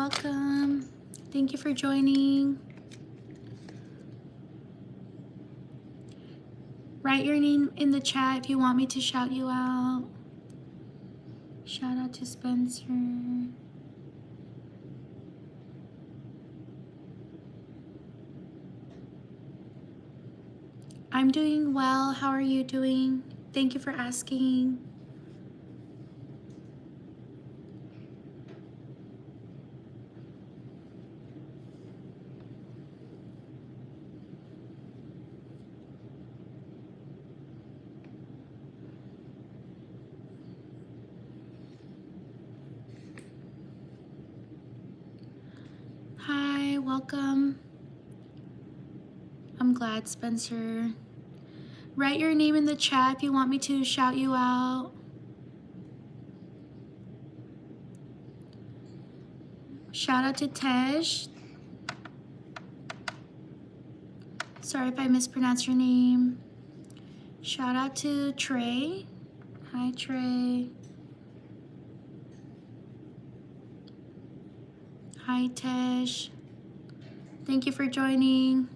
welcome. Thank you for joining. Write your name in the chat if you want me to shout you out. Shout out to Spencer. I'm doing well. How are you doing? Thank you for asking. Hi, welcome. I'm glad, Spencer. Write your name in the chat if you want me to shout you out. Shout out to Tej. Sorry if I mispronounced your name. Shout out to Trey. Hi, Trey. Hi, Tej. Thank you for joining.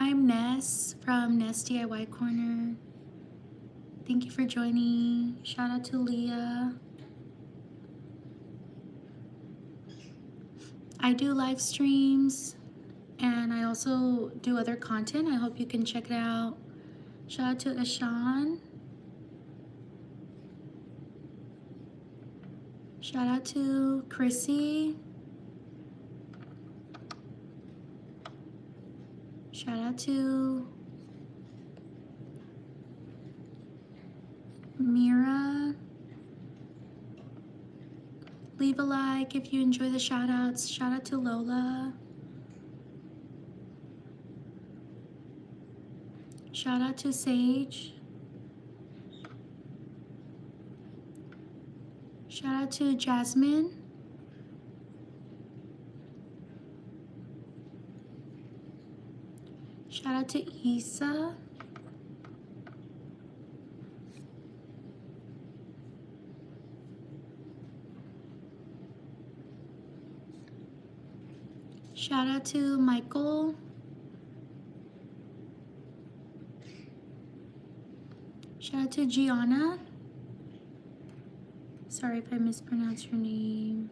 I'm Ness from NessDIYcorner. Thank you for joining. Shout out to Leah. I do live streams and I also do other content. I hope you can check it out. Shout out to Ashan. Shout out to Chrissy. Shout out to Mira. Leave a like if you enjoy the shout outs. Shout out to Lola. Shout out to Sage. Shout out to Jasmine. Shout out to Isa. Shout out to Michael. Shout out to Gianna. Sorry if I mispronounced your name.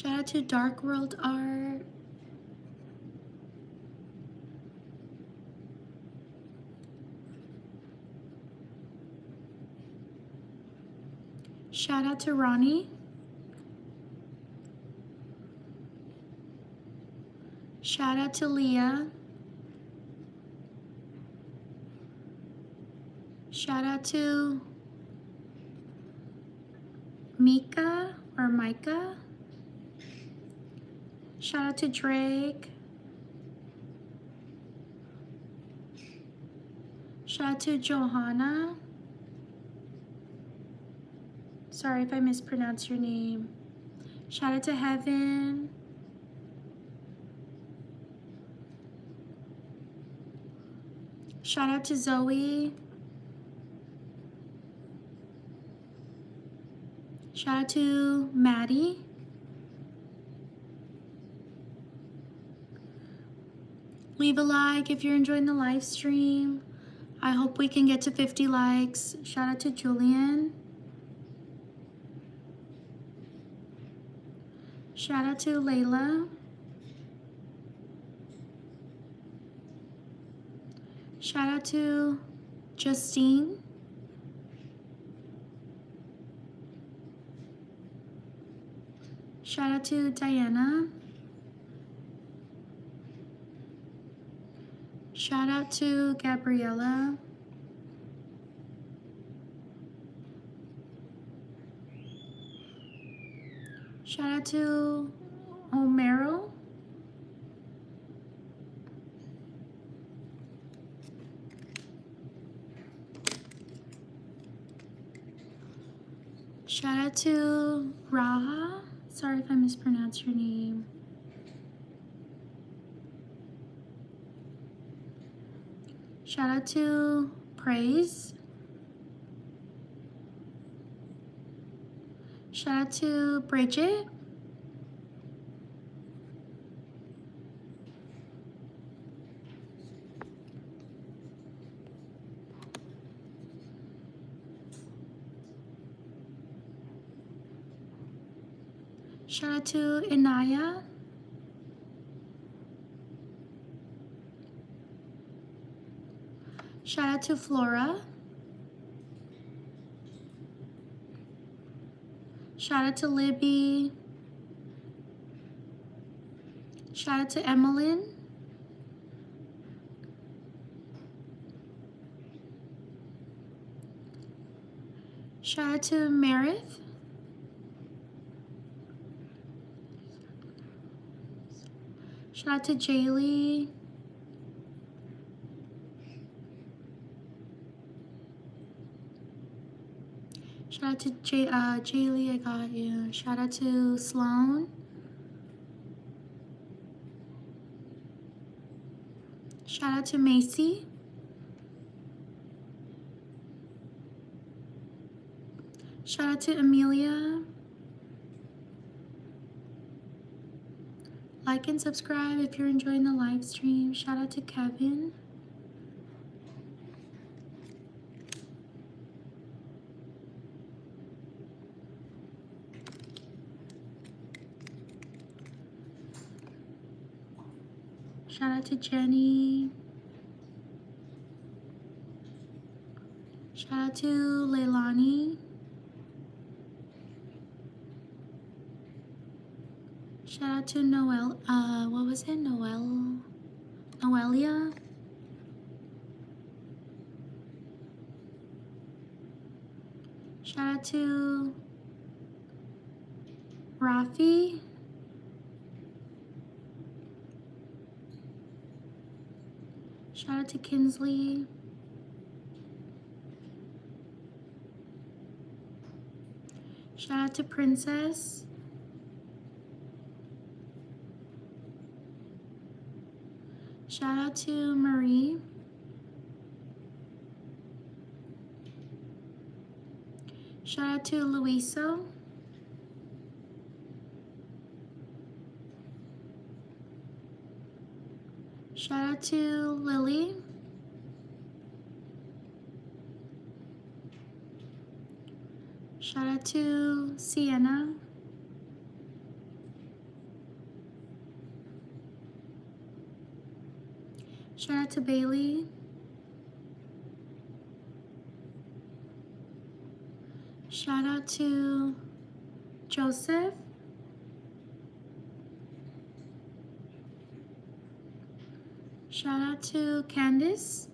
Shout out to Dark World Art. Shout out to Ronnie. Shout out to Leah. Shout out to Mika or Micah. Shout out to Drake. Shout out to Johanna. Sorry if I mispronounced your name. Shout out to Heaven. Shout out to Zoe. Shout out to Maddie. Leave a like if you're enjoying the live stream. I hope we can get to 50 likes. Shout out to Julian. Shout out to Layla. Shout out to Justine. Shout out to Diana. Shout out to Gabriella. Shout out to Omero. Shout out to Raha. Sorry if I mispronounced your name. Shout out to Praise. Shout out to Bridget. Shout out to Inaya. Shout out to Flora. Shout out to Libby. Shout out to Emmeline. Shout out to Meredith. Shout out to Jaylee. Shout out to Jaylee, I got you. Shout out to Sloan. Shout out to Macy. Shout out to Amelia. Like and subscribe if you're enjoying the live stream. Shout out to Kevin. Shout out to Jenny. Shout out to Leilani. Shout out to Noel, what was it? Noelia? Shout out to Rafi. Shout out to Kinsley. Shout out to Princess. Shout out to Marie. Shout out to Luiso. Shout out to Lily. Shout out to Sienna. Shout out to Bailey. Shout out to Joseph. Shout out to Candice.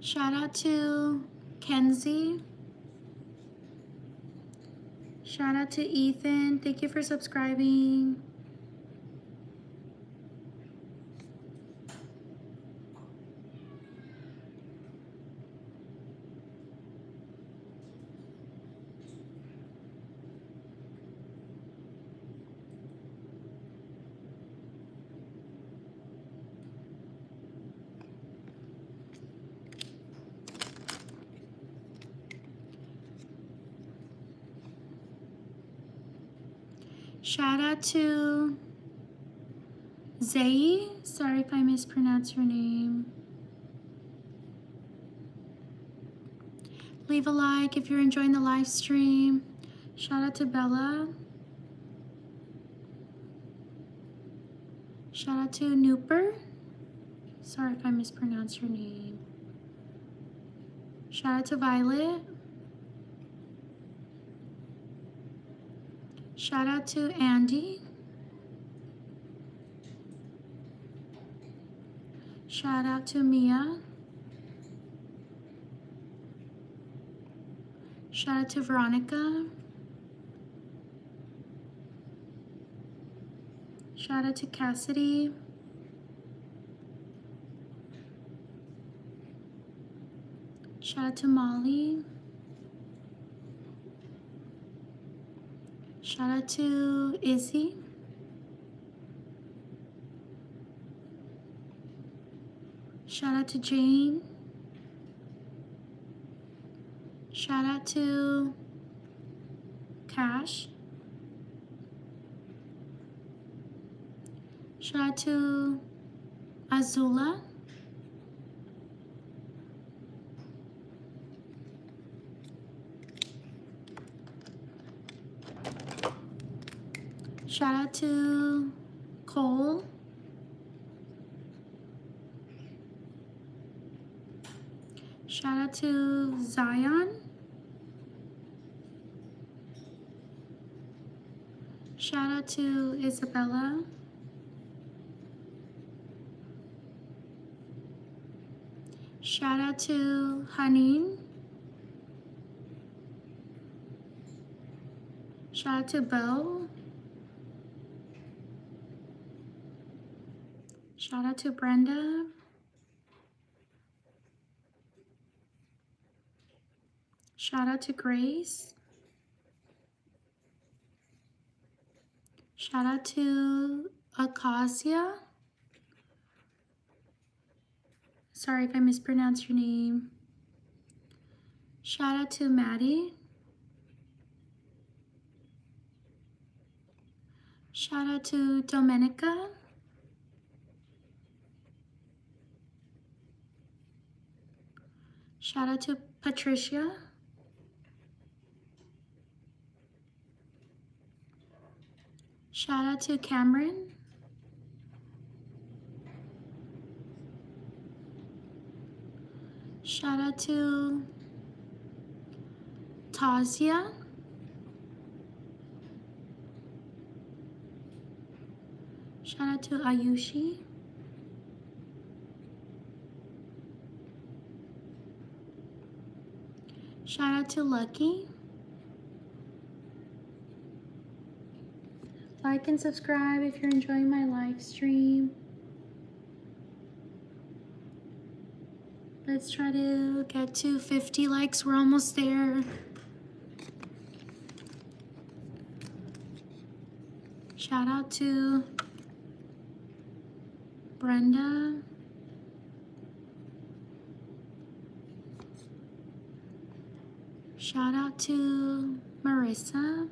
Shout out to Kenzie. Shout out to Ethan. Thank you for subscribing. Shout out to Zay. Sorry if I mispronounced your name. Leave a like if you're enjoying the live stream. Shout out to Bella. Shout out to Nooper. Sorry if I mispronounced your name. Shout out to Violet. Shout out to Andy. Shout out to Mia. Shout out to Veronica. Shout out to Cassidy. Shout out to Molly. Shout out to Izzy. Shout out to Jane. Shout out to Cash. Shout out to Azula. Shout out to Cole. Shout out to Zion. Shout out to Isabella. Shout out to Haneen. Shout out to Bo. Shout out to Brenda. Shout out to Grace. Shout out to Acacia. Sorry if I mispronounced your name. Shout out to Maddie. Shout out to Domenica. Shout out to Patricia. Shout out to Cameron. Shout out to Tazia. Shout out to Ayushi. Shout out to Lucky. Like and subscribe if you're enjoying my live stream. Let's try to get to 50 likes. We're almost there. Shout out to Brenda. Shout out to Marissa.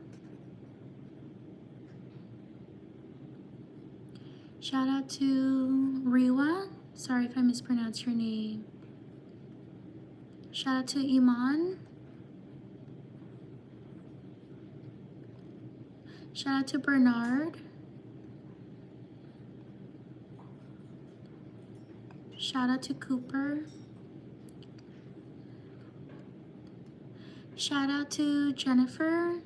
Shout out to Riwa. Sorry if I mispronounced your name. Shout out to Iman. Shout out to Bernard. Shout out to Cooper. Shout out to Jennifer.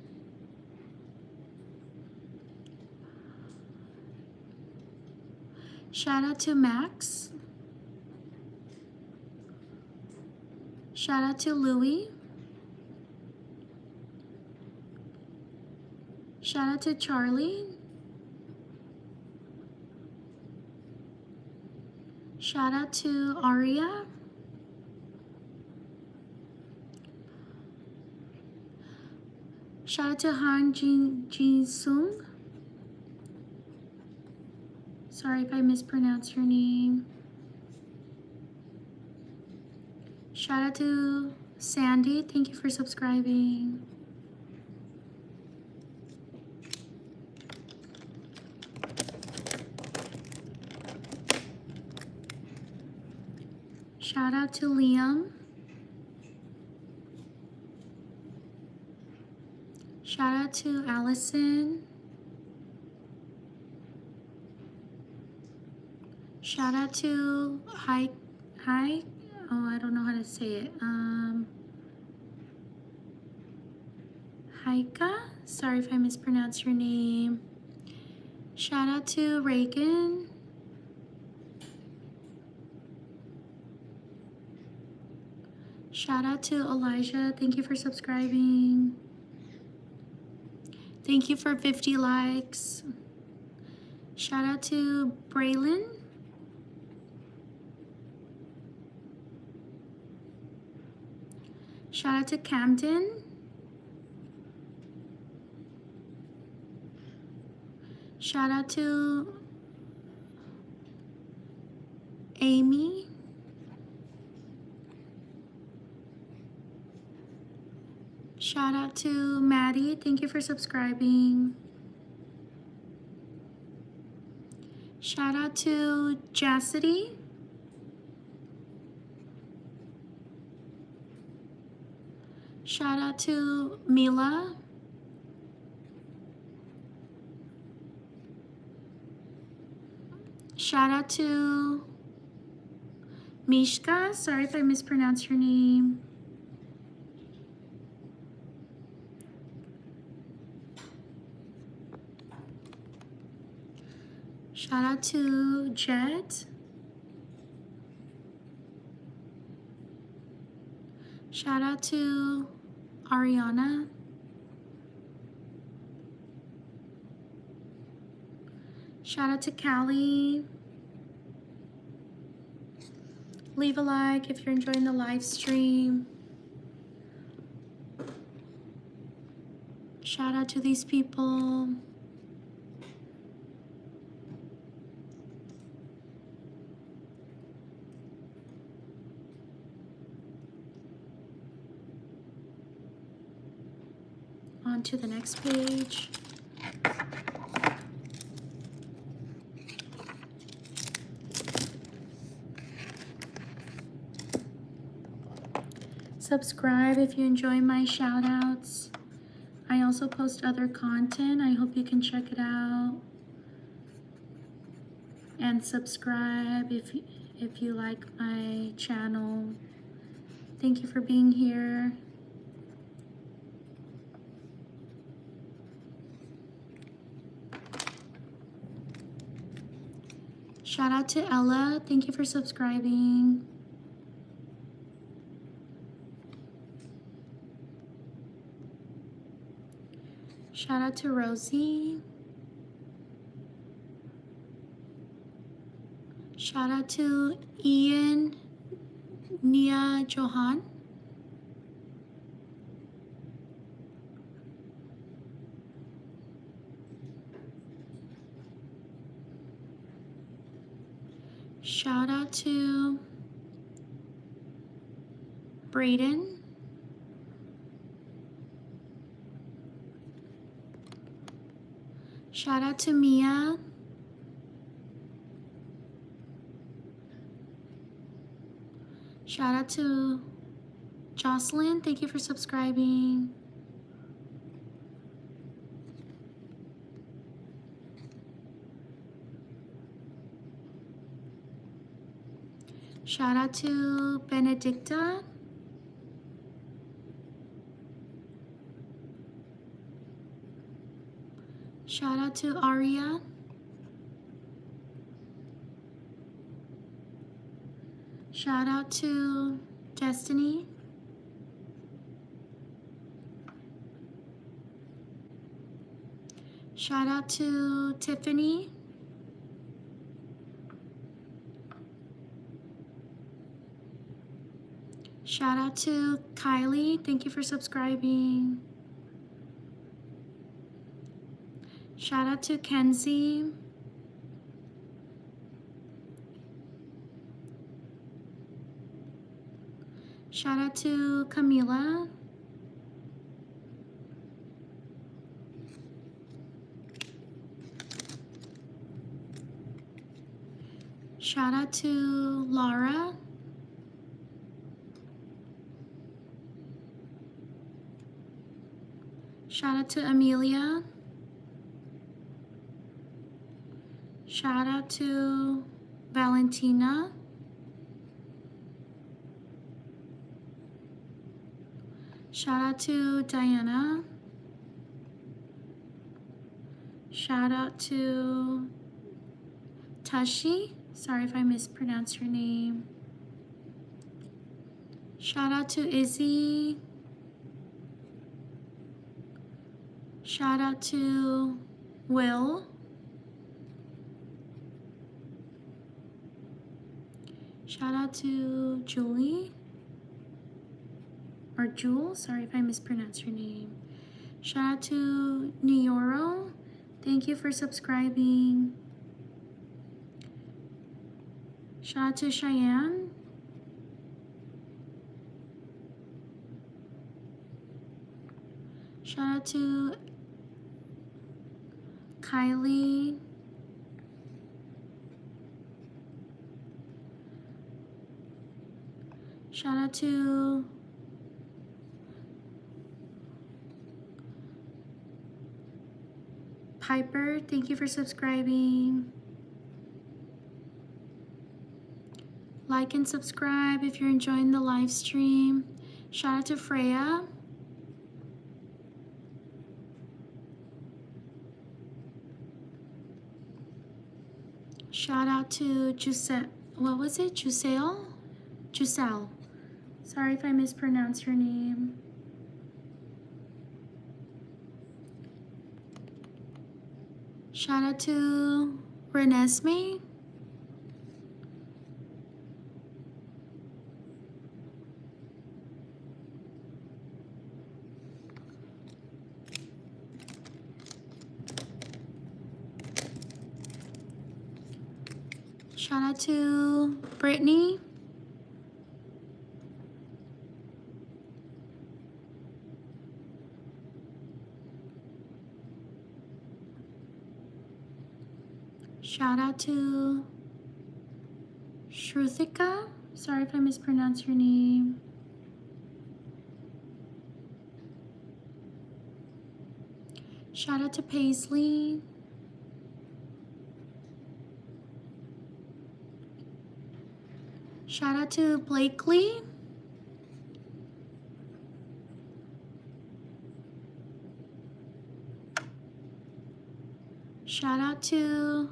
Shout out to Max. Shout out to Louie. Shout out to Charlie. Shout out to Aria. Shout out to Han Jin Sung. Sorry if I mispronounced your name. Shout out to Sandy. Thank you for subscribing. Shout out to Liam. Shout out to Allison. Shout out to Hi. Oh, I don't know how to say it. Haika. Sorry if I mispronounced your name. Shout out to Reagan. Shout out to Elijah. Thank you for subscribing. Thank you for 50 likes. Shout out to Braylon. Shout out to Camden. Shout out to Amy. Shout out to Maddie. Thank you for subscribing. Shout out to Chastity. Shout out to Mila. Shout out to Mishka. Sorry if I mispronounced your name. Shout out to Jet. Shout out to Ariana. Shout out to Callie. Leave a like if you're enjoying the live stream. Shout out to these people. On to the next page. Subscribe if you enjoy my shout outs. I also post other content. I hope you can check it out. And subscribe if you like my channel. Thank you for being here. Shout out to Ella. Thank you for subscribing. Shout out to Rosie. Shout out to Ian Nia Johan. Shout out to Brayden. Shout out to Mia. Shout out to Jocelyn. Thank you for subscribing. Shout out to Benedicta. Shout out to Aria. Shout out to Destiny. Shout out to Tiffany. Shout out to Kylie. Thank you for subscribing. Shout out to Kenzie. Shout out to Camila. Shout out to Laura. Shout out to Amelia. Shout out to Valentina. Shout out to Diana. Shout out to Tashi. Sorry if I mispronounced your name. Shout out to Izzy. Shout out to Will. Shout out to Julie. Or Jewel. Sorry if I mispronounced your name. Shout out to Nioro. Thank you for subscribing. Shout out to Cheyenne. Shout out to Kylie. Shout out to Piper. Thank you for subscribing. Like and subscribe if you're enjoying the live stream. Shout out to Freya. Shout out to Giselle. What was it? Giselle? Giselle. Sorry if I mispronounced your name. Shout out to Renesmee. Shout out to Brittany. Shout out to Shruthika. Sorry if I mispronounced your name. Shout out to Paisley. Shout out to Blakely. Shout out to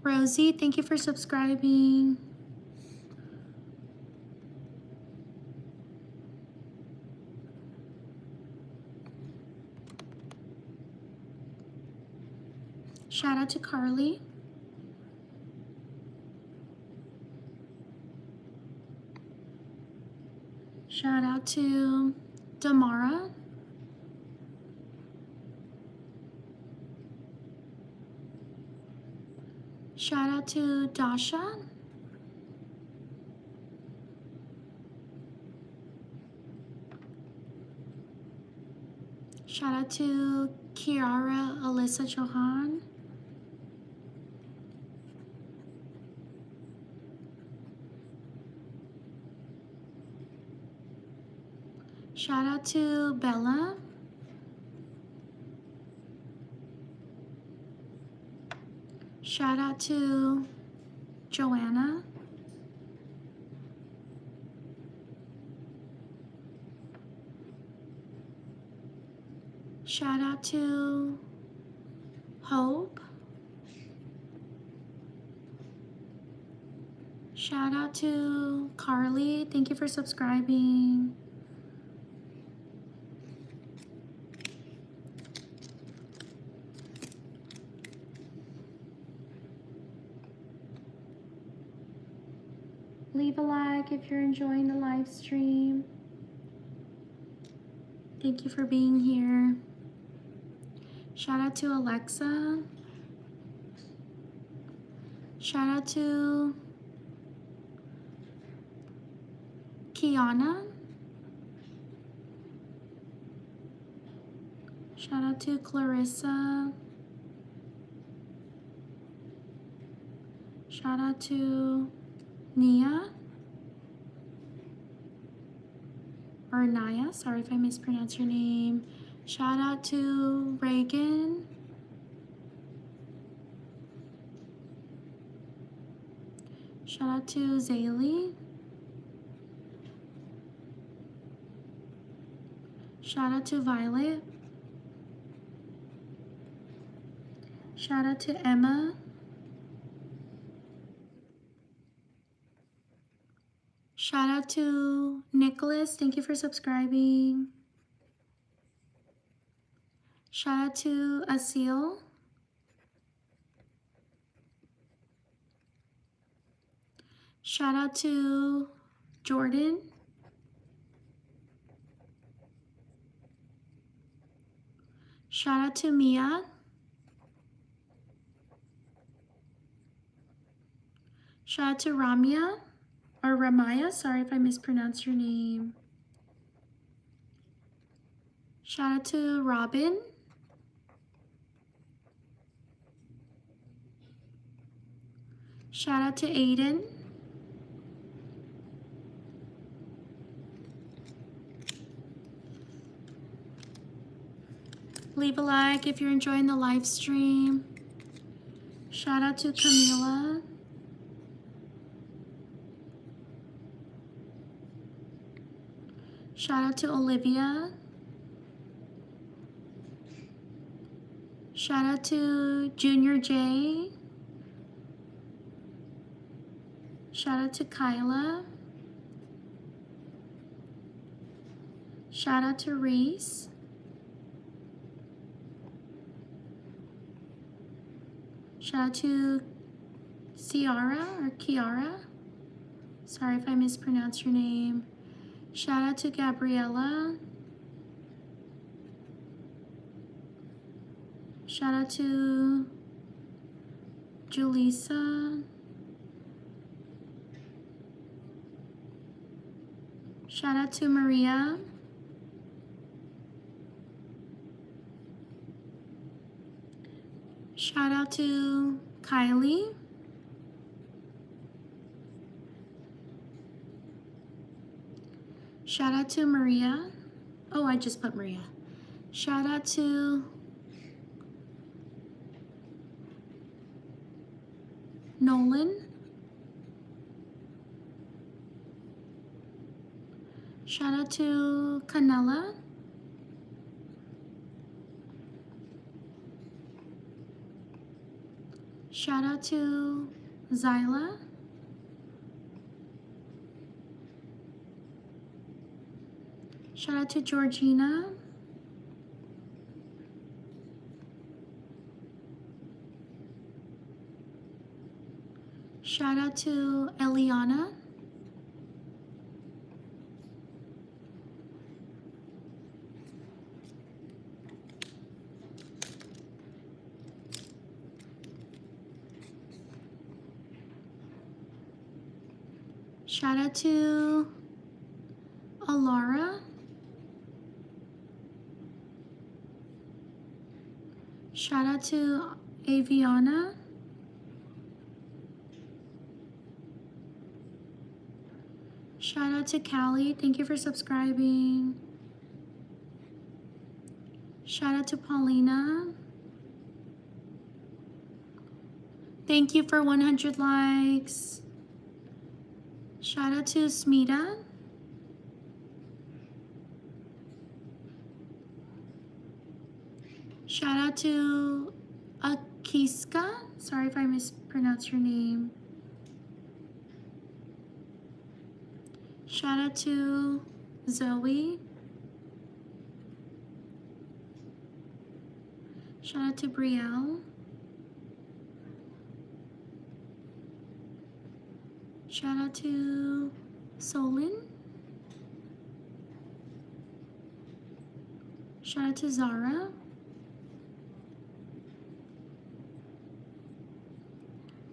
Rosie. Thank you for subscribing. Shout out to Carly. Shout out to Damara. Shout out to Dasha. Shout out to Kiara Alyssa Johan. Shout out to Bella. Shout out to Joanna. Shout out to Hope. Shout out to Carly. Thank you for subscribing. Leave a like if you're enjoying the live stream. Thank you for being here. Shout out to Alexa. Shout out to Kiana. Shout out to Clarissa. Shout out to Nia. Or Naya, sorry if I mispronounced your name. Shout out to Reagan. Shout out to Zaylee. Shout out to Violet. Shout out to Emma. Shout out to Nicholas. Thank you for subscribing. Shout out to Asil. Shout out to Jordan. Shout out to Mia. Shout out to Ramya, or Ramaya. Sorry if I mispronounced your name. Shout out to Robin. Shout out to Aiden. Leave a like if you're enjoying the live stream. Shout out to Camila. Shout out to Olivia. Shout out to Junior J. Shout out to Kyla. Shout out to Reese. Shout out to Ciara or Kiara. Sorry if I mispronounced your name. Shout out to Gabriella. Shout out to Julissa. Shout out to Maria. Shout out to Kylie. Shout out to Maria. Oh, I just put Maria. Shout out to Nolan. Shout out to Canella. Shout out to Zyla. Shout out to Georgina. Shout out to Eliana. Shout out to Alara. Shout out to Aviana. Shout out to Callie. Thank you for subscribing. Shout out to Paulina. Thank you for 100 likes. Shout out to Smita. Shout out to Akiska. Sorry if I mispronounced your name. Shout out to Zoe. Shout out to Brielle. Shout out to Solon. Shout out to Zara.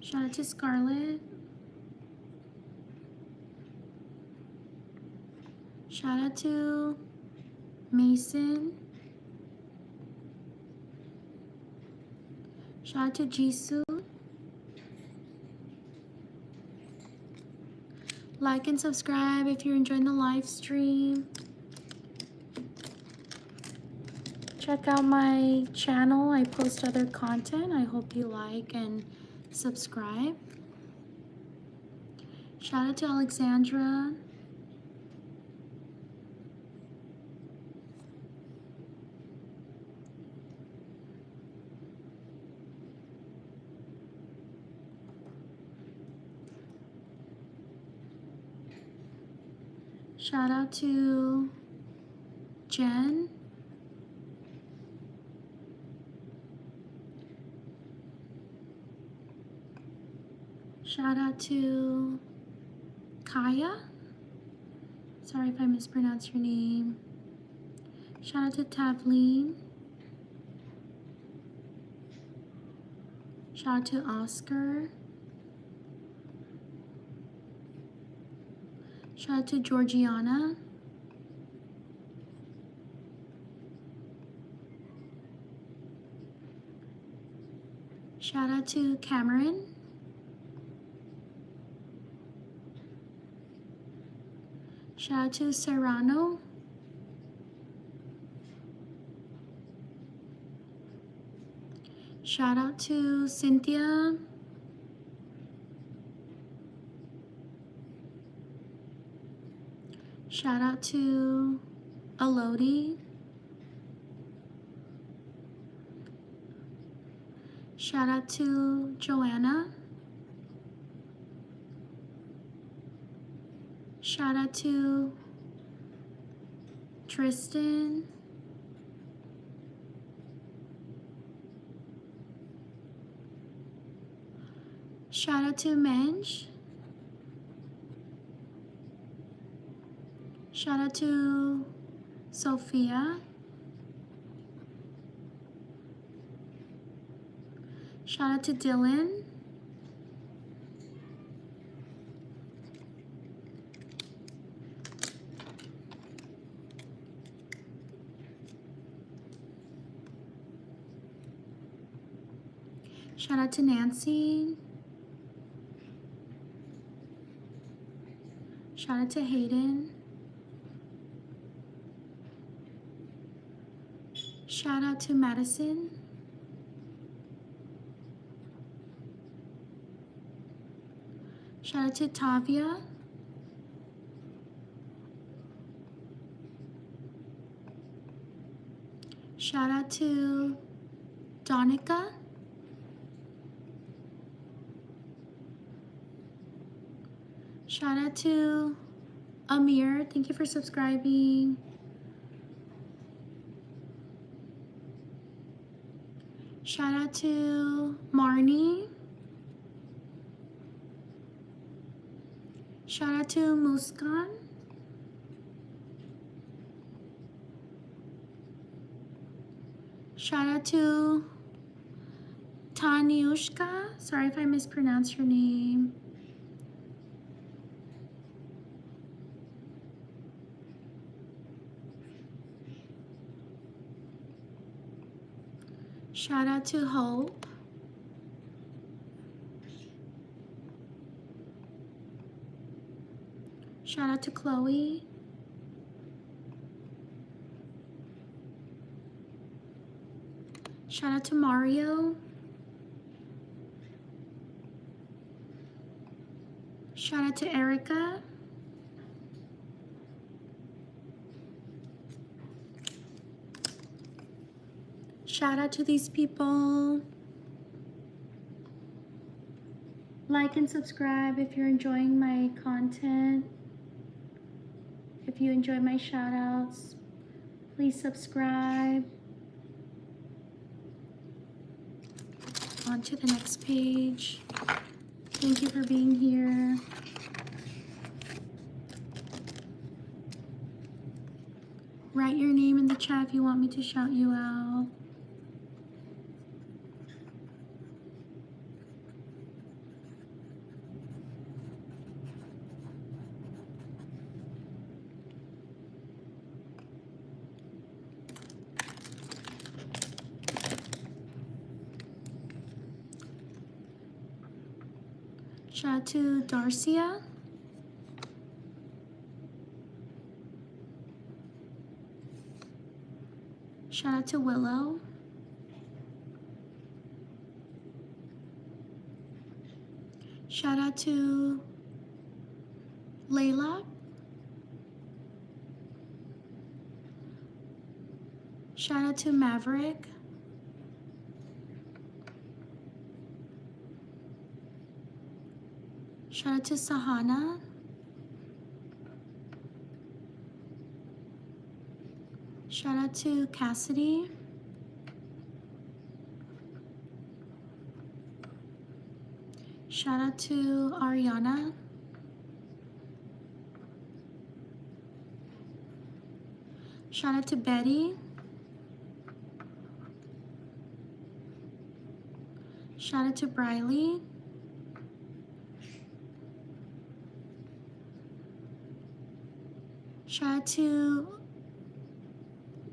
Shout out to Scarlett. Shout out to Mason. Shout out to Jisoo. Like and subscribe if you're enjoying the live stream. Check out my channel. I post other content. I hope you like and subscribe. Shout out to Alexandra. Shout out to Jen. Shout out to Kaya. Sorry if I mispronounced your name. Shout out to Tavleen. Shout out to Oscar. Shout out to Georgiana. Shout out to Cameron. Shout out to Serrano. Shout out to Cynthia. Shout out to Elodie. Shout out to Joanna. Shout out to Tristan. Shout out to Mensch. Shout out to Sophia. Shout out to Dylan. Shout out to Nancy. Shout out to Hayden. Shout out to Madison. Shout out to Tavia. Shout out to Donica. Shout out to Amir. Thank you for subscribing. Shout out to Marnie. Shout out to Muskan. Shout out to Tanyushka. Sorry if I mispronounced your name. Shout out to Hope. Shout out to Chloe. Shout out to Mario. Shout out to Erica. Shout out to these people. Like and subscribe if you're enjoying my content. If you enjoy my shout outs, please subscribe. On to the next page. Thank you for being here. Write your name in the chat if you want me to shout you out. Shout out to Darcia. Shout out to Willow. Shout out to Layla. Shout out to Maverick. Shout out to Sahana. Shout out to Cassidy. Shout out to Ariana. Shout out to Betty. Shout out to Briley. Shout out to,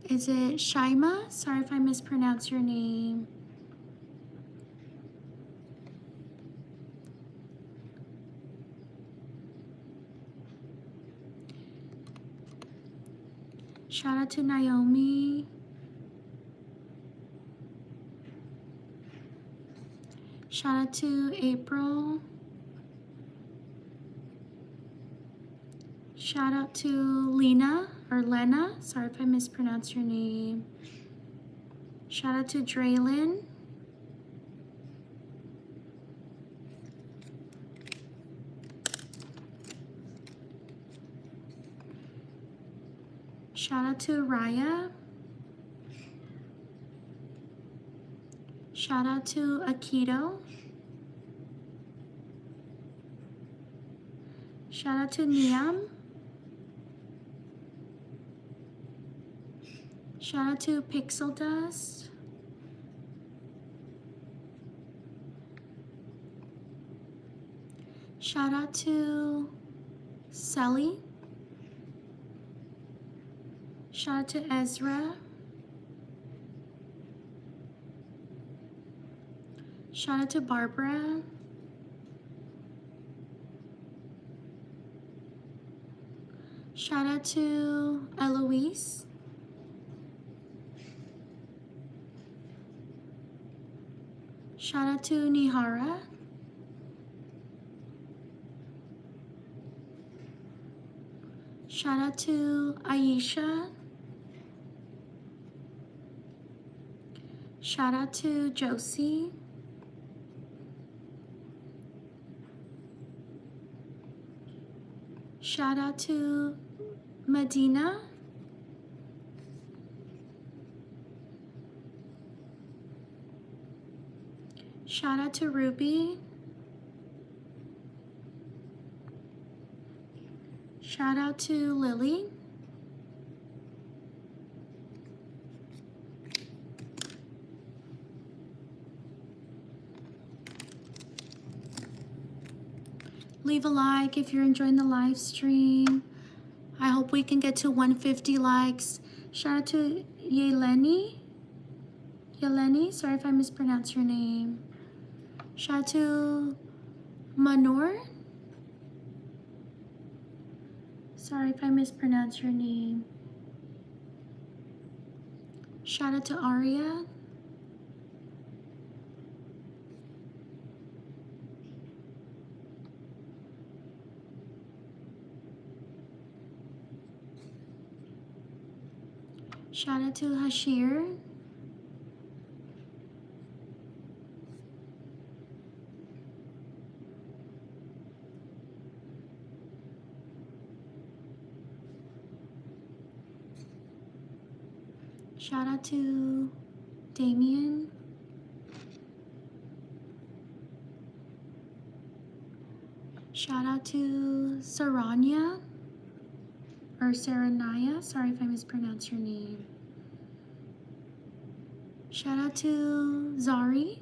is it Shaima? Sorry if I mispronounce your name. Shout out to Naomi. Shout out to April. Shout out to Lena or Lena. Sorry if I mispronounce your name. Shout out to Draylin. Shout out to Raya. Shout out to Akito. Shout out to Niam. Shout out to Pixel Dust. Shout out to Sally. Shout out to Ezra. Shout out to Barbara. Shout out to Eloise. Shout out to Nihara. Shout out to Aisha. Shout out to Josie. Shout out to Medina. Shout out to Ruby. Shout out to Lily. Leave a like if you're enjoying the live stream. I hope we can get to 150 likes. Shout out to Yeleni. Yeleni, sorry if I mispronounced your name. Shout out to Manor. Sorry if I mispronounced your name. Shout out to Aria. Shout out to Hashir. Shout out to Damien. Shout out to Saranya or Saranaya. Sorry if I mispronounced your name. Shout out to Zari.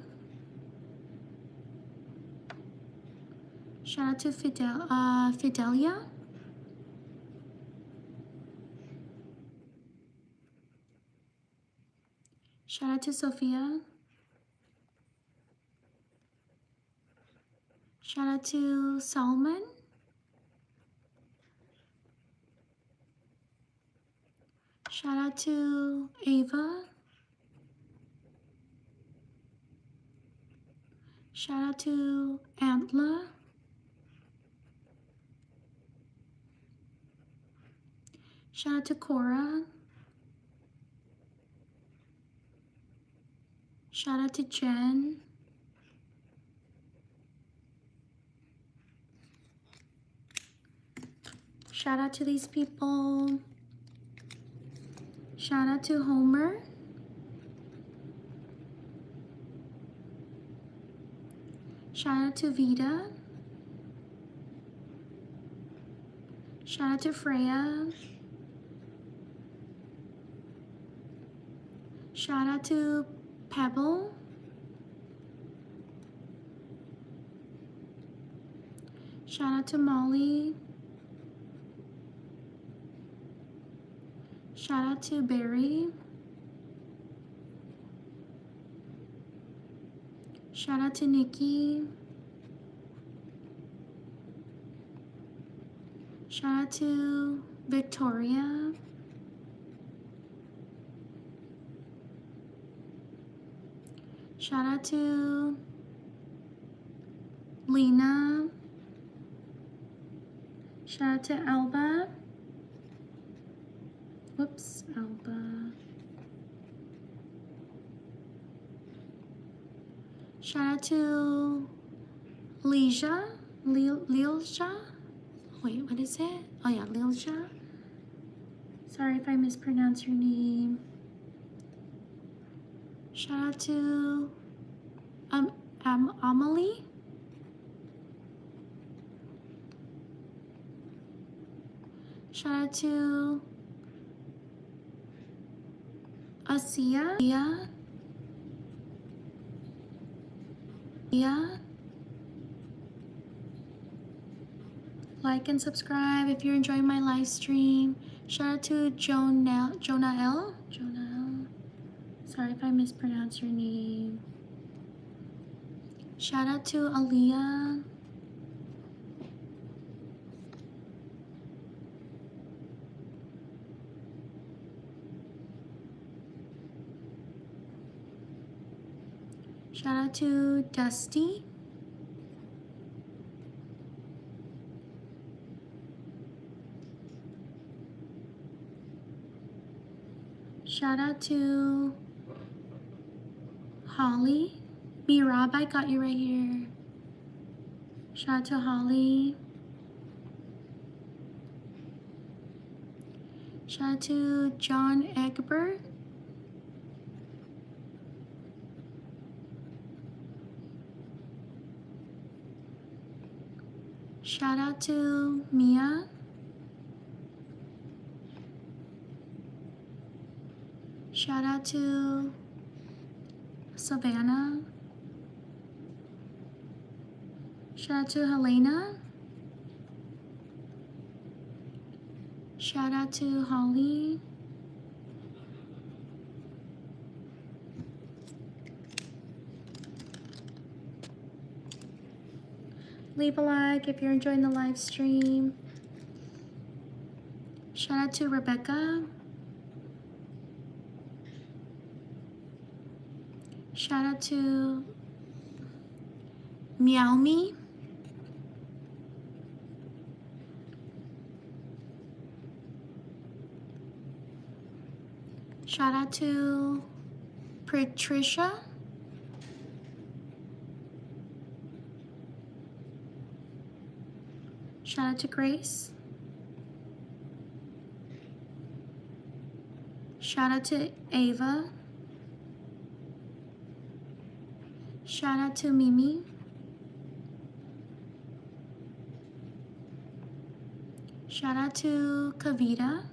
Shout out to Fidelia. Shout out to Sophia. Shout out to Salman. Shout out to Ava. Shout out to Antla. Shout out to Cora. Shout out to Jen. Shout out to these people. Shout Shout out to Homer. Shout out to Vita. Shout out to Freya. Shout out to Pebble. Shout out to Molly. Shout out to Barry. Shout out to Nikki. Shout out to Victoria. Shout out to Lena. Shout out to Alba. Whoops, Alba. Shout out to Leisha. Lilja. Wait, what is it? Oh yeah, Lilja. Sorry if I mispronounce your name. Shout out to Amelie. Shout out to Asia. Yeah. Like and subscribe if you're enjoying my live stream. Shout out to Jonah L. Sorry if I mispronounce your name. Shout out to Aaliyah. Shout out to Dusty. Shout out to Holly. Rob, I got you right here. Shout out to Holly. Shout out to John Egbert. Shout out to Mia. Shout out to Savannah. Shout out to Helena. Shout out to Holly. Leave a like if you're enjoying the live stream. Shout out to Rebecca. Shout out to Meow Me. Shout out to Patricia. Shout out to Grace. Shout out to Ava. Shout out to Mimi. Shout out to Kavita.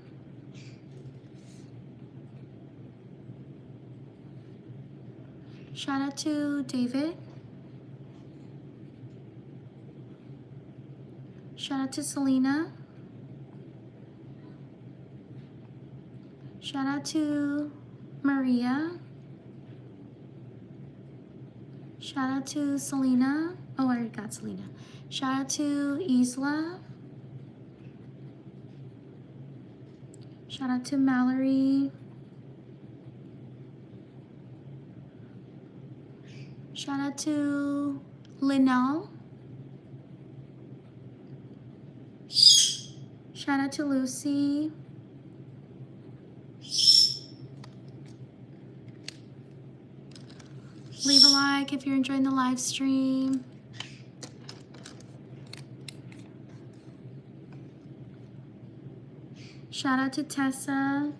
Shout out to David. Shout out to Selena. Shout out to Maria. Shout out to Selena. Oh, I already got Selena. Shout out to Isla. Shout out to Mallory. Shout out to Linnell. Shout out to Lucy. Leave a like if you're enjoying the live stream. Shout out to Tessa.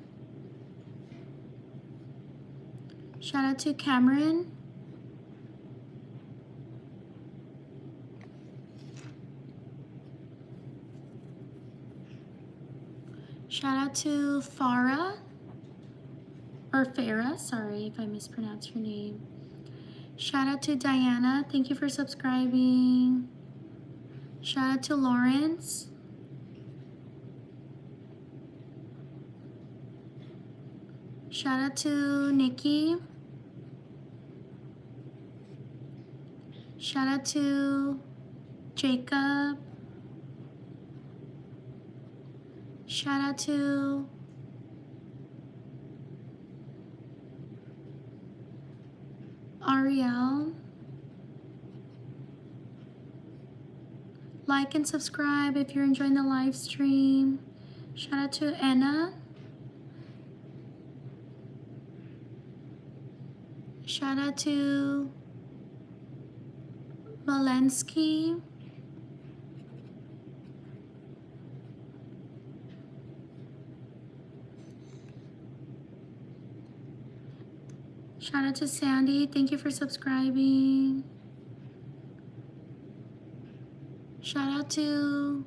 Shout out to Cameron. Shout out to Farah, or Farah, sorry if I mispronounced your name. Shout out to Diana, thank you for subscribing. Shout out to Lawrence. Shout out to Nikki. Shout out to Jacob. Shout out to Ariel. Like and subscribe if you're enjoying the live stream. Shout out to Anna. Shout out to Valensky. Shout out to Sandy. Thank you for subscribing. Shout out to...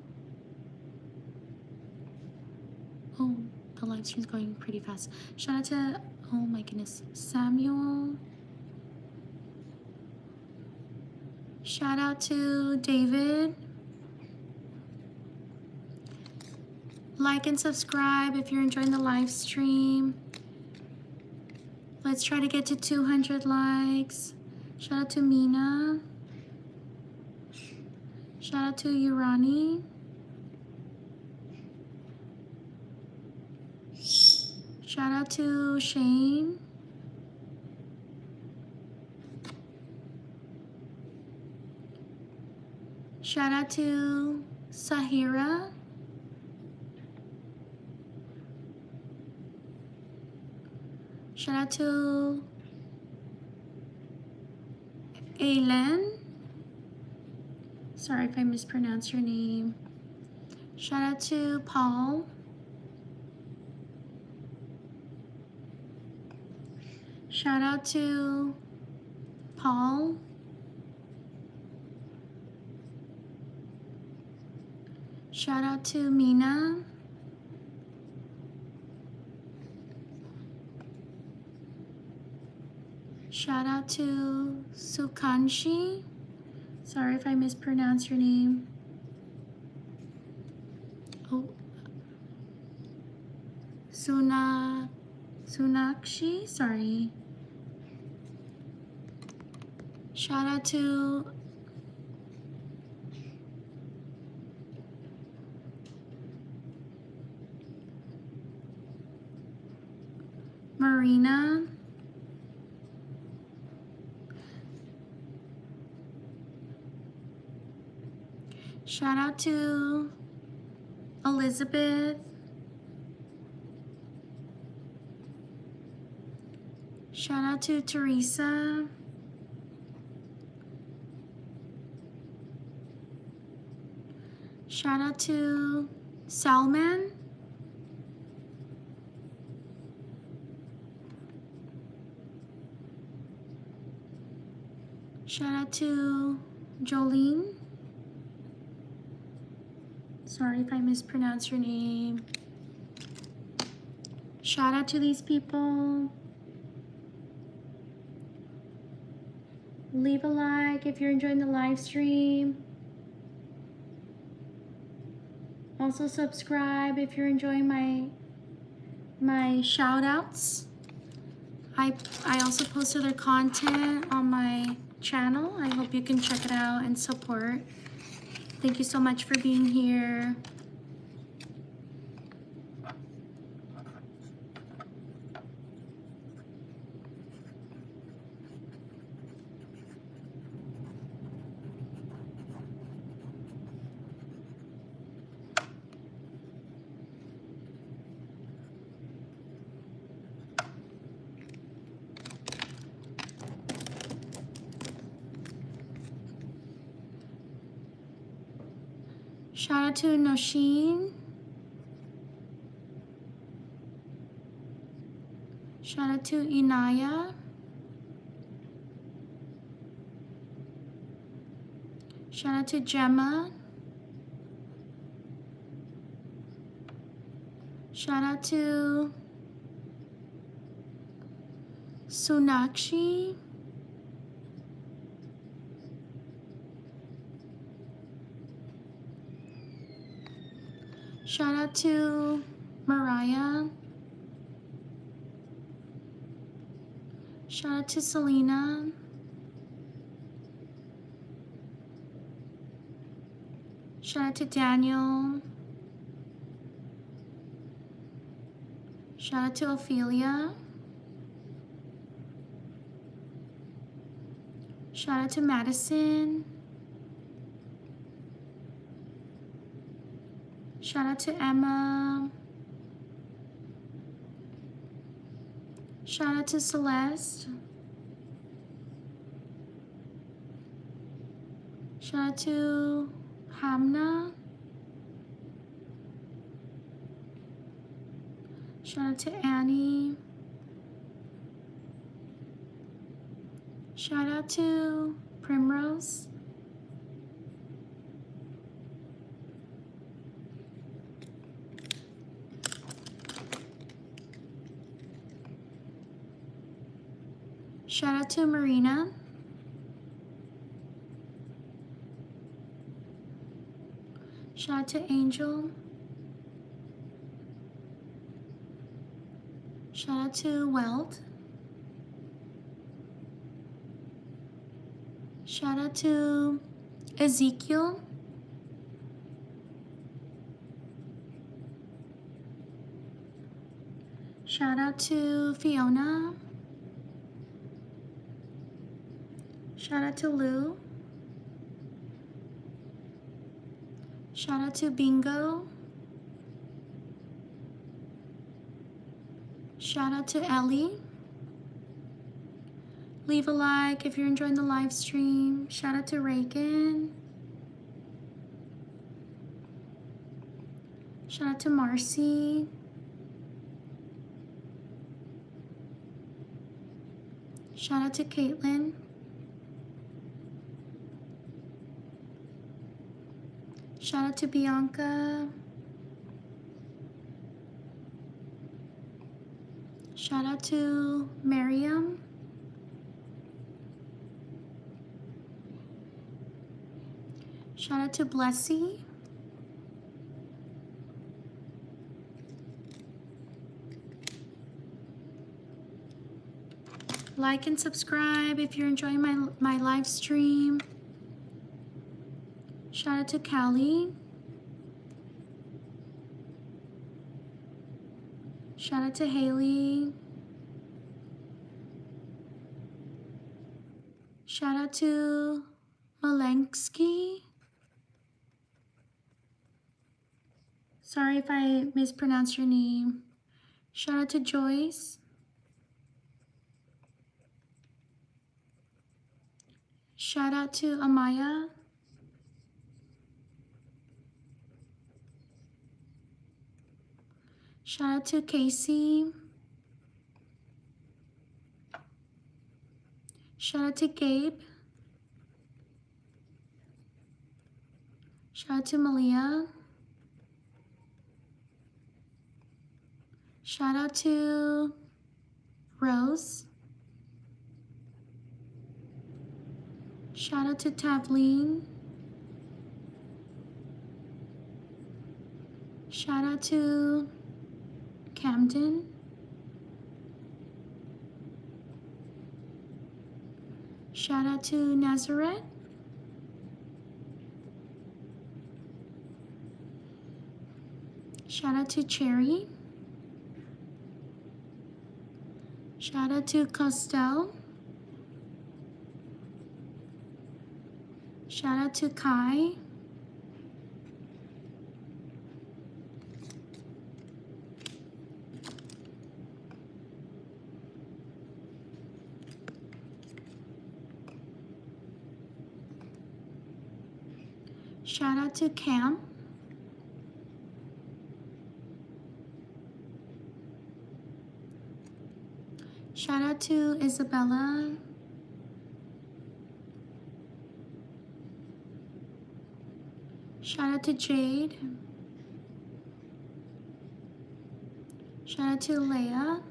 Oh, the live stream's going pretty fast. Shout out to... Oh my goodness. Samuel. Shout out to David. Like and subscribe if you're enjoying the live stream. Let's try to get to 200 likes. Shout out to Mina. Shout out to Urani. Shout out to Shane. Shout out to Sahira. Shout out to Aileen. Sorry if I mispronounced your name. Shout out to Paul. Shout out to Paul. Shout out to Mina. Shout out to Sukanshi. Sorry if I mispronounced your name. Oh. Sunakshi, sorry. Shout out to Marina. Shout out to Elizabeth. Shout out to Teresa. Shout out to Salman. Shout out to Jolene. Sorry if I mispronounced your name. Shout out to these people. Leave a like if you're enjoying the live stream. Also subscribe if you're enjoying my shout outs. I also post other content on my channel. I hope you can check it out and support. Thank you so much for being here. Shout out to Noshin. Shout out to Inaya. Shout out to Gemma. Shout out to Sunakshi. Shout out to Mariah. Shout out to Selena. Shout out to Daniel. Shout out to Ophelia. Shout out to Madison. Shout out to Emma. Shout out to Celeste. Shout out to Hamna. Shout out to Annie. Shout out to Primrose. Shout out to Marina. Shout out to Angel. Shout out to Welt. Shout out to Ezekiel. Shout out to Fiona. Shout out to Lou. Shout out to Bingo. Shout out to Ellie. Leave a like if you're enjoying the live stream. Shout out to Reagan. Shout out to Marcy. Shout out to Caitlin. Shout out to Bianca. Shout out to Miriam. Shout out to Blessy. Like and subscribe if you're enjoying my live stream. Shout out to Callie. Shout out to Haley. Shout out to Malengsky. Sorry if I mispronounced your name. Shout out to Joyce. Shout out to Amaya. Shout out to Casey. Shout out to Gabe. Shout out to Malia. Shout out to Rose. Shout out to Tavleen. Shout out to Camden. Shout out to Nazareth. Shout out to Cherry. Shout out to Costel. Shout out to Kai. Shout out to Cam. Shout out to Isabella. Shout out to Jade. Shout out to Leia.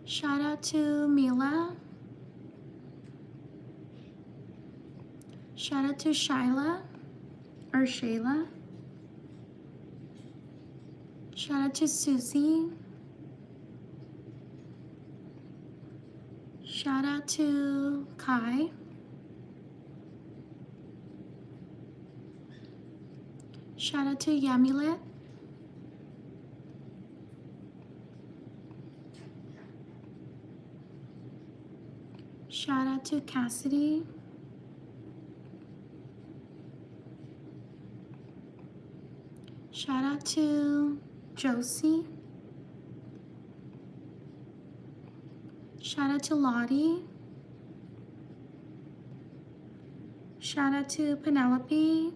Shout out to Mila. Shout out to Shayla. Shout out to Susie. Shout out to Kai. Shout out to Yamilet. Shout out to Cassidy. Shout out to Josie. Shout out to Lottie. Shout out to Penelope.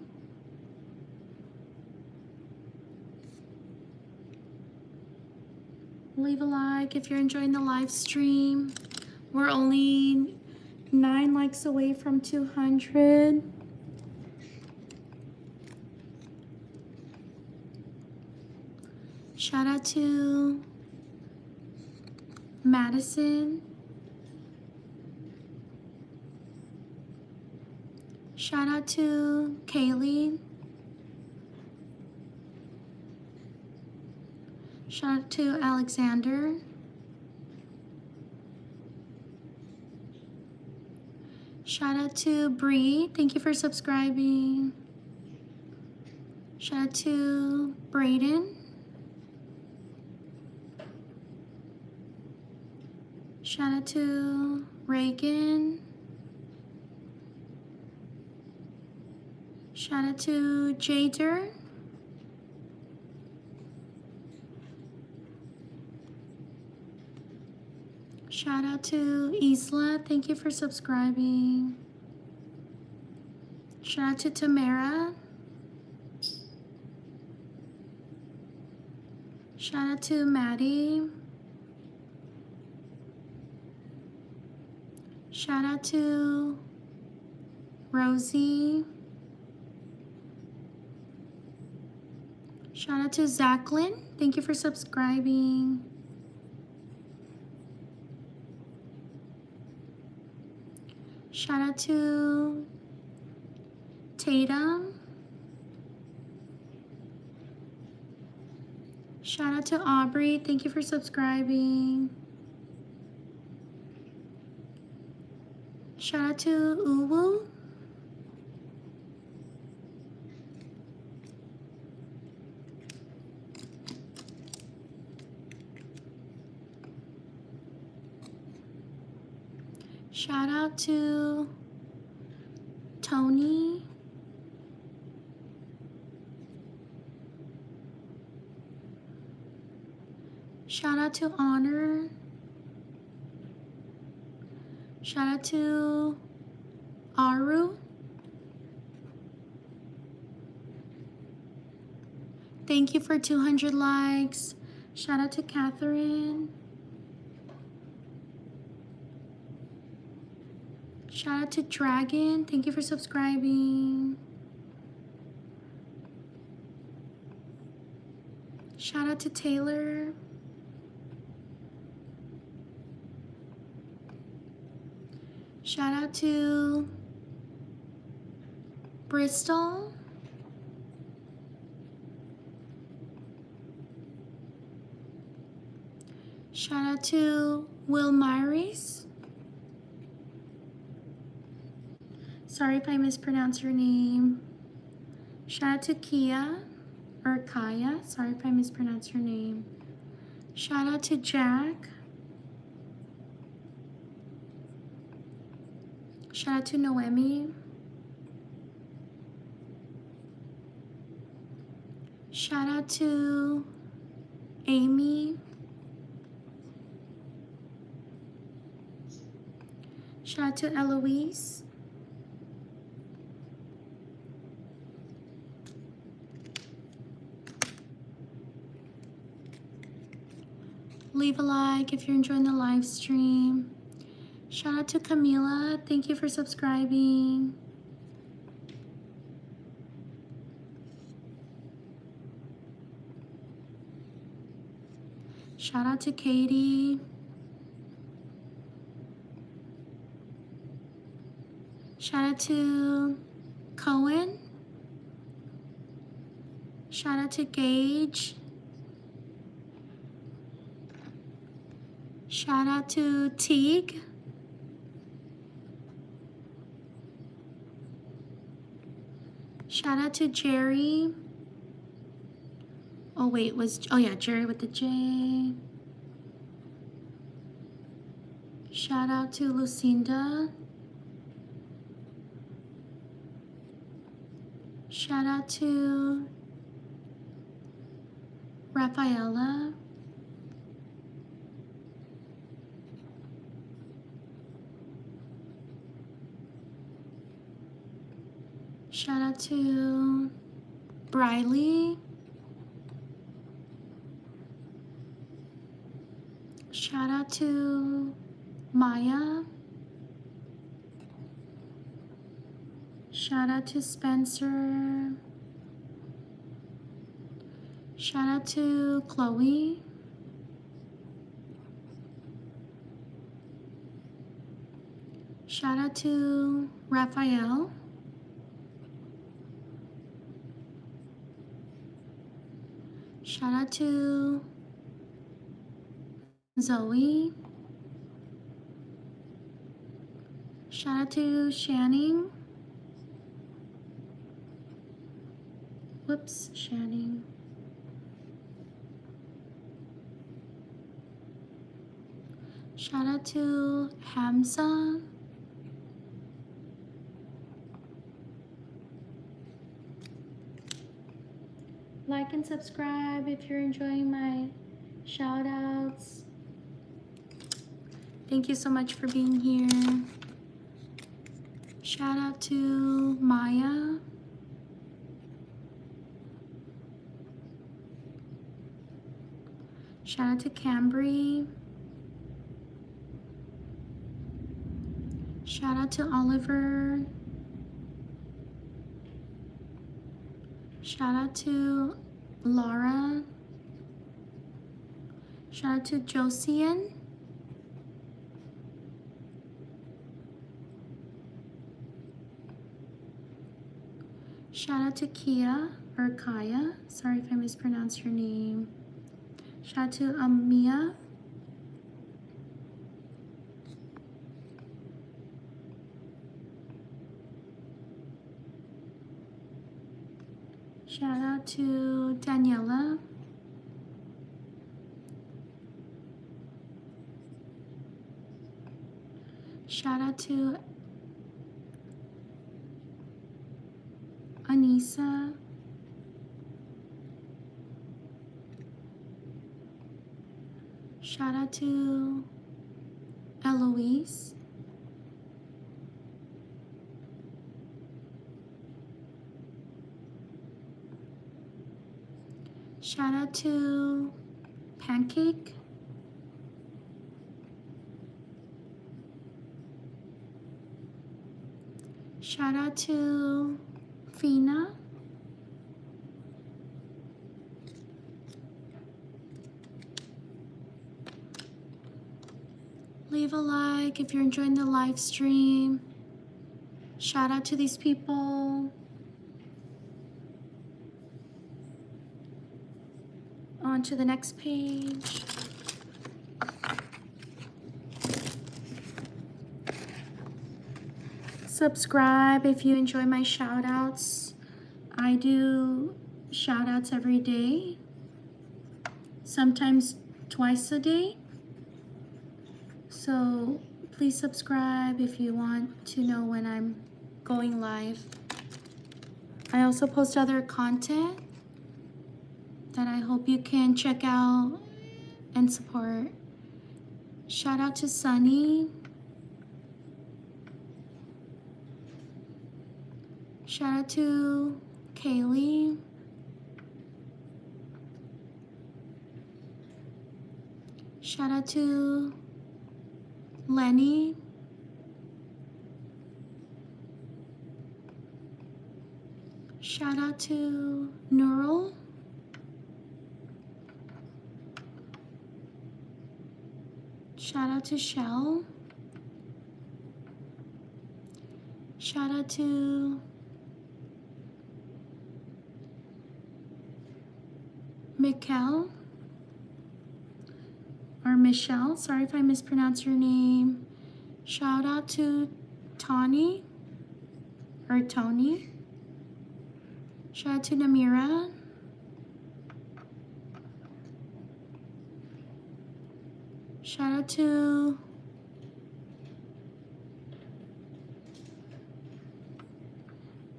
Leave a like if you're enjoying the live stream. We're only 9 likes away from 200. Shout out to Madison. Shout out to Kaylee. Shout out to Alexander. Shout out to Bree. Thank you for subscribing. Shout out to Brayden. Shout out to Reagan. Shout out to Jader. Shout out to Isla. Thank you for subscribing. Shout out to Tamara. Shout out to Maddie. Shout out to Rosie. Shout out to Zachlyn. Thank you for subscribing. Shout out to Tatum. Shout out to Aubrey. Thank you for subscribing. Shout out to Uwu. Shout out to Tony. Shout out to Honor. Shout out to Aru. Thank you for 200 likes. Shout out to Catherine. Shout out to Dragon. Thank you for subscribing. Shout out to Taylor. Shout out to Bristol. Shout out to Will Myries. Sorry if I mispronounce your name. Shout out to Kia, or Kaya. Sorry if I mispronounce your name. Shout out to Jack. Shout out to Noemi. Shout out to Amy. Shout out to Eloise. Leave a like if you're enjoying the live stream. Shout out to Camila. Thank you for subscribing. Shout out to Katie. Shout out to Cohen. Shout out to Gage. Shout out to Teague. Shout out to Jerry. Oh wait, oh yeah, Jerry with the J. Shout out to Lucinda. Shout out to Rafaela. Shout out to Briley. Shout out to Maya. Shout out to Spencer. Shout out to Chloe. Shout out to Raphael. Shout out to Zoe. Shout out to Shanning. Whoops, Shanning. Shout out to Hamza. Like and subscribe if you're enjoying my shout outs. Thank you so much for being here. Shout out to Maya. Shout out to Cambry. Shout out to Oliver. Shout out to Laura. Shout out to Josian. Shout out to Kia or Kaya. Sorry if I mispronounced your name. Shout out to Mia. Shout out to Daniela. Shout out to Anissa. Shout out to Eloise. Shout out to Pancake. Shout out to Fina. Leave a like if you're enjoying the live stream. Shout out to these people. On to the next page. Subscribe if you enjoy my shout outs. I do shout outs every day, sometimes twice a day. So please subscribe if you want to know when I'm going live. I also post other content that I hope you can check out and support. Shout out to Sunny. Shout out to Kaylee. Shout out to Lenny. Shout out to Neural. Shout out to Shell. Shout out to Mikkel or Michelle. Sorry if I mispronounce your name. Shout out to Tony or Tony. Shout out to Namira. Shout out to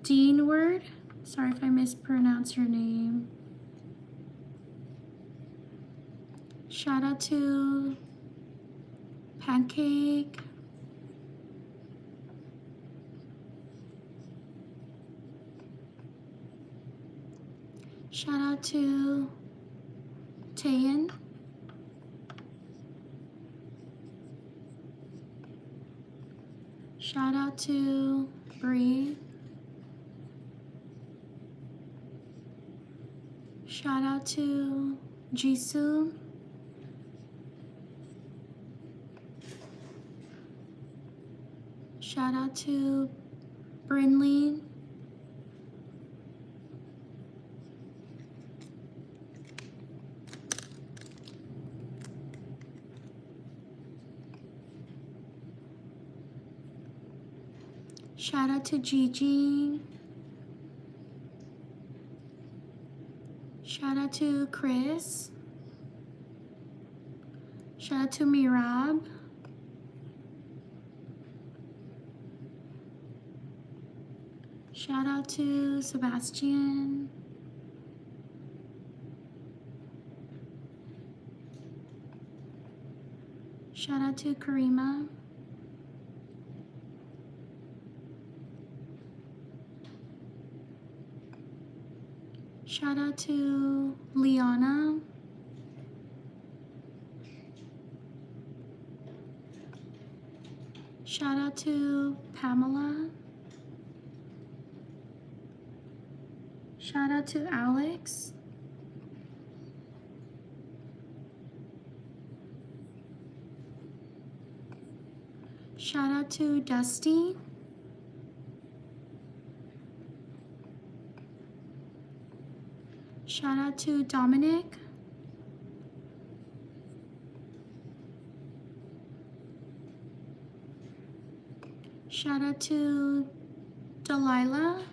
Dean Word. Sorry if I mispronounce your name. Shout out to Pancake. Shout out to Tayan. Shout out to Bree. Shout out to Jisoo. Shout out to Brinley. Shout out to Gigi. Shout out to Chris. Shout out to Mirab. Shout out to Sebastian. Shout out to Karima. Shout out to Liana. Shout out to Pamela. Shout out to Alex. Shout out to Dusty. Shout out to Dominic. Shout out to Delilah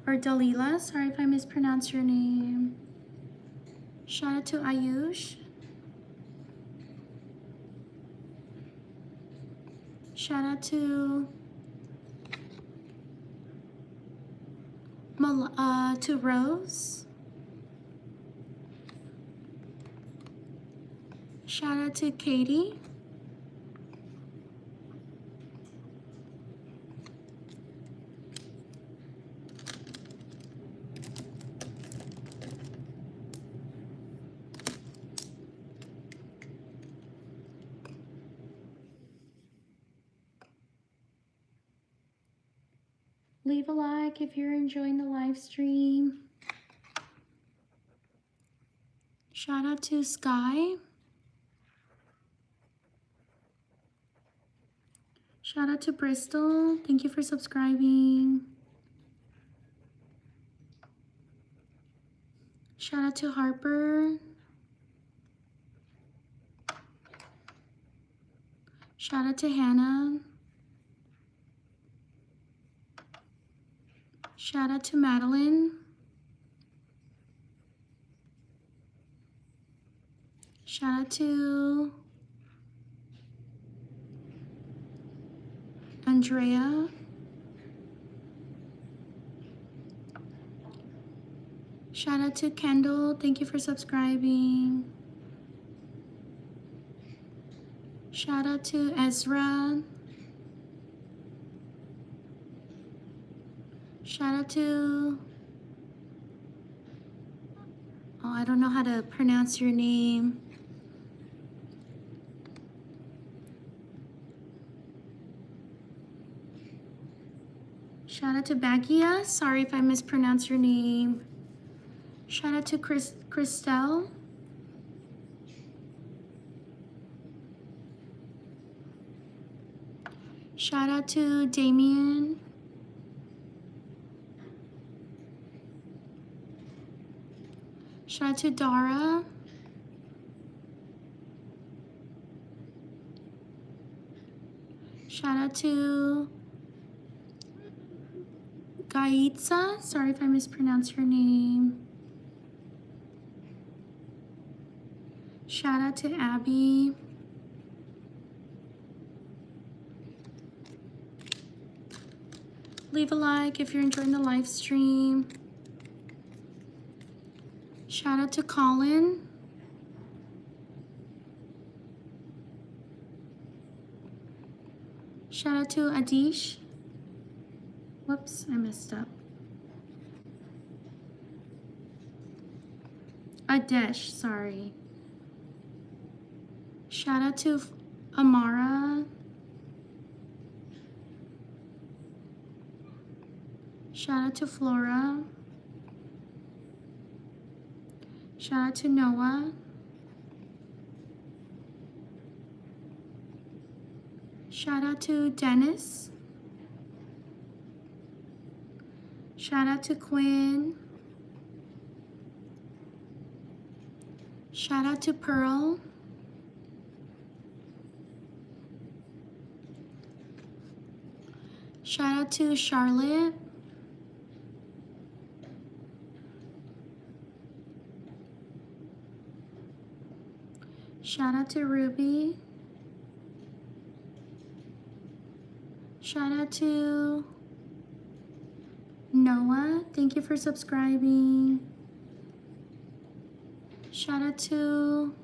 or Dalila. Sorry if I mispronounce your name. Shout out to Ayush. Shout out to Rose. Shout out to Katie. Leave a like if you're enjoying the live stream. Shout out to Sky. Shout out to Bristol. Thank you for subscribing. Shout out to Harper. Shout out to Hannah. Shout out to Madeline. Shout out to Andrea. Shout out to Kendall. Thank you for subscribing. Shout out to Ezra. Shout out to, I don't know how to pronounce your name. Shout out to Bagia. Sorry if I mispronounce your name. Shout out to Christelle. Shout out to Damien. Shout out to Dara. Shout out to Gaitza. Sorry if I mispronounced your name. Shout out to Abby. Leave a like if you're enjoying the live stream. Shout out to Colin. Shout out to Adish. Whoops, I messed up. Adesh, sorry. Shout out to Amara. Shout out to Flora. Shout out to Noah. Shout out to Dennis. Shout out to Quinn. Shout out to Pearl. Shout out to Charlotte. Shout out to Ruby. Shout out to Noah. Thank you for subscribing. Shout out to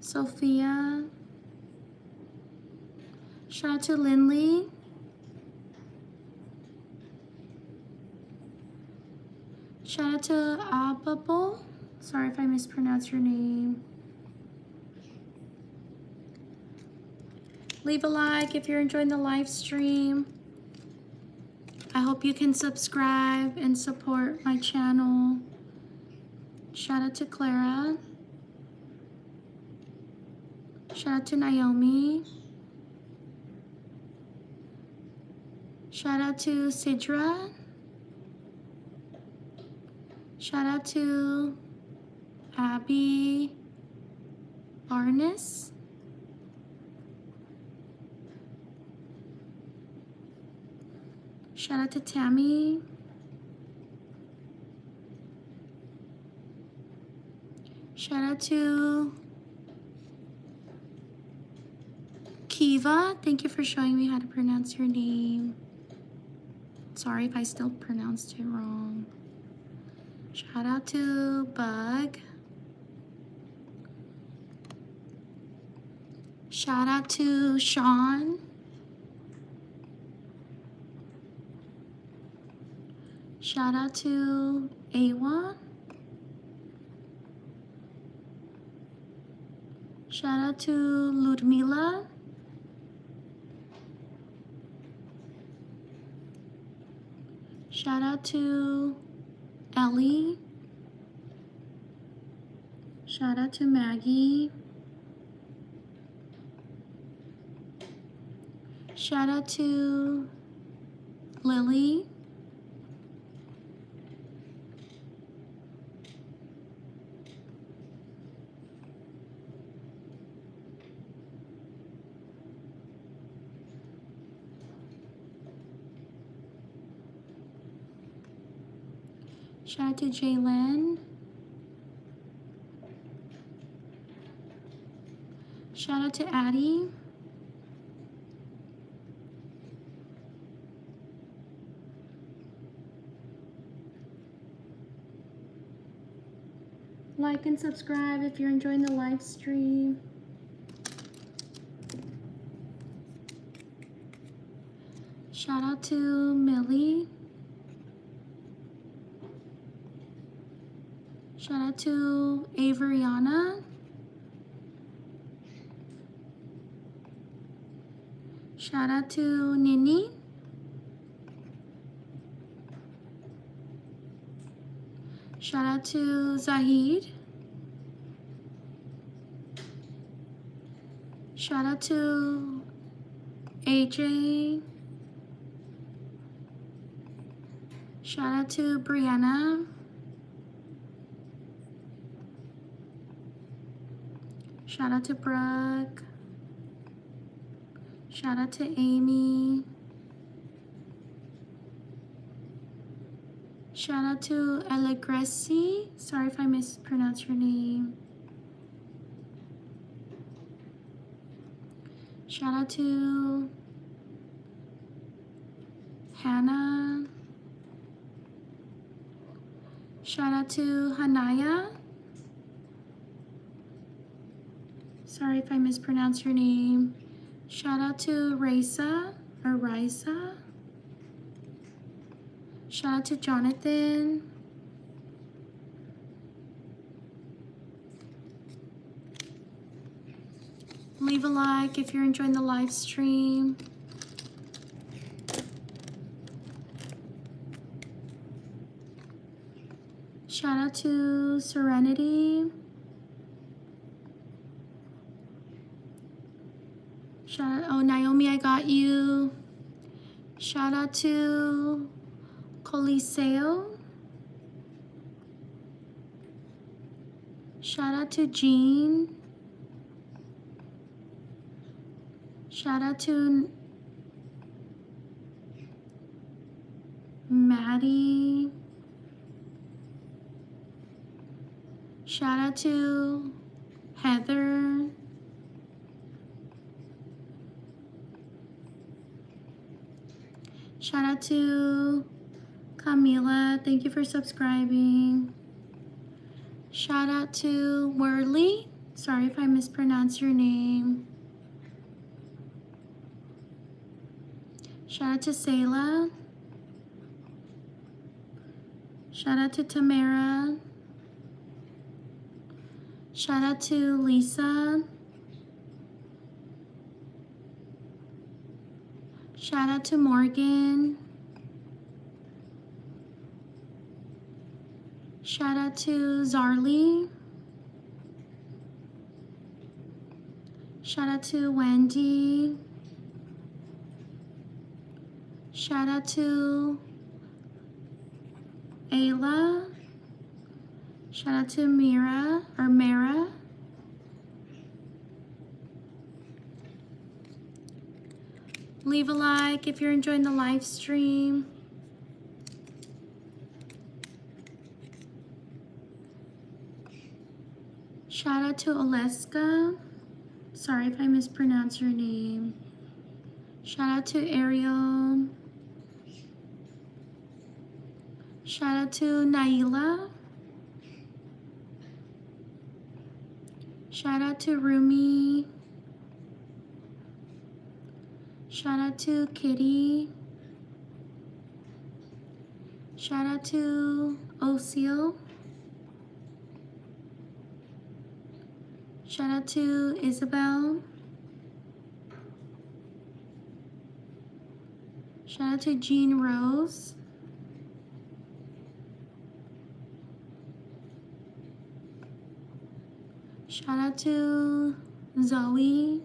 Sophia. Shout out to Lindley. Shout out to Abable. Sorry if I mispronounced your name. Leave a like if you're enjoying the live stream. I hope you can subscribe and support my channel. Shout out to Clara. Shout out to Naomi. Shout out to Sidra. Shout out to Abby Barnes. Shout out to Tammy. Shout out to Kiva. Thank you for showing me how to pronounce your name. Sorry if I still pronounced it wrong. Shout out to Bug. Shout out to Sean. Shout out to Awa. Shout out to Ludmila. Shout out to Ellie. Shout out to Maggie. Shout out to Lily. Shout out to Jalen. Shout out to Addie. Like and subscribe if you're enjoying the live stream. Shout out to Millie. Shout out to Averiana. Shout out to Nini. Shout out to Zahid. Shout out to AJ. Shout out to Brianna. Shout out to Brooke. Shout out to Amy. Shout out to Allegresi. Sorry if I mispronounced your name. Shout out to Hannah. Shout out to Hanaya. Sorry if I mispronounced your name. Shout out to Raisa or Raisa. Shout out to Jonathan. Leave a like if you're enjoying the live stream. Shout out to Serenity. Shout out, oh Naomi, I got you. Shout out to Coliseo. Shout out to Jean. Shout out to Maddie. Shout out to Heather. Shout out to Camila. Thank you for subscribing. Shout out to Worley. Sorry if I mispronounced your name. Shout out to Sayla. Shout out to Tamara. Shout out to Lisa. Shout out to Morgan. Shout out to Zarly. Shout out to Wendy. Shout out to Ayla. Shout out to Mira. Leave a like if you're enjoying the live stream. Shout out to Oleska. Sorry if I mispronounced your name. Shout out to Ariel. Shout out to Naila. Shout out to Rumi. Shout out to Kitty. Shout out to Osil. Shout out to Isabel. Shout out to Jean Rose. Shout out to Zoe.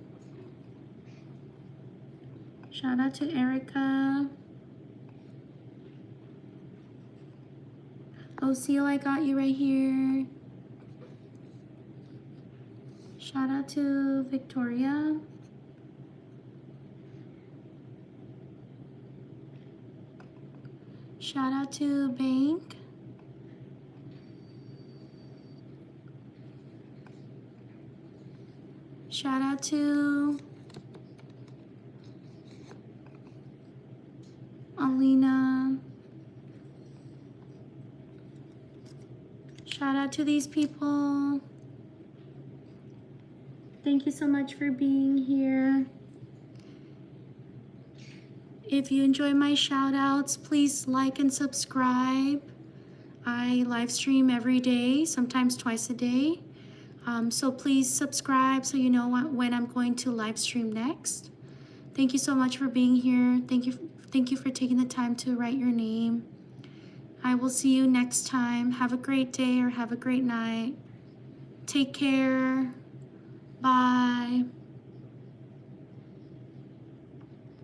Shout out to Erica. Osil, I got you right here. Shout out to Victoria. Shout out to Bank. Shout out to Alina. Shout out to these people. Thank you so much for being here. If you enjoy my shout outs, please like and subscribe. I live stream every day, sometimes twice a day. So please subscribe so you know when I'm going to live stream next. Thank you so much for being here. Thank you for taking the time to write your name. I will see you next time. Have a great day or have a great night. Take care. Bye.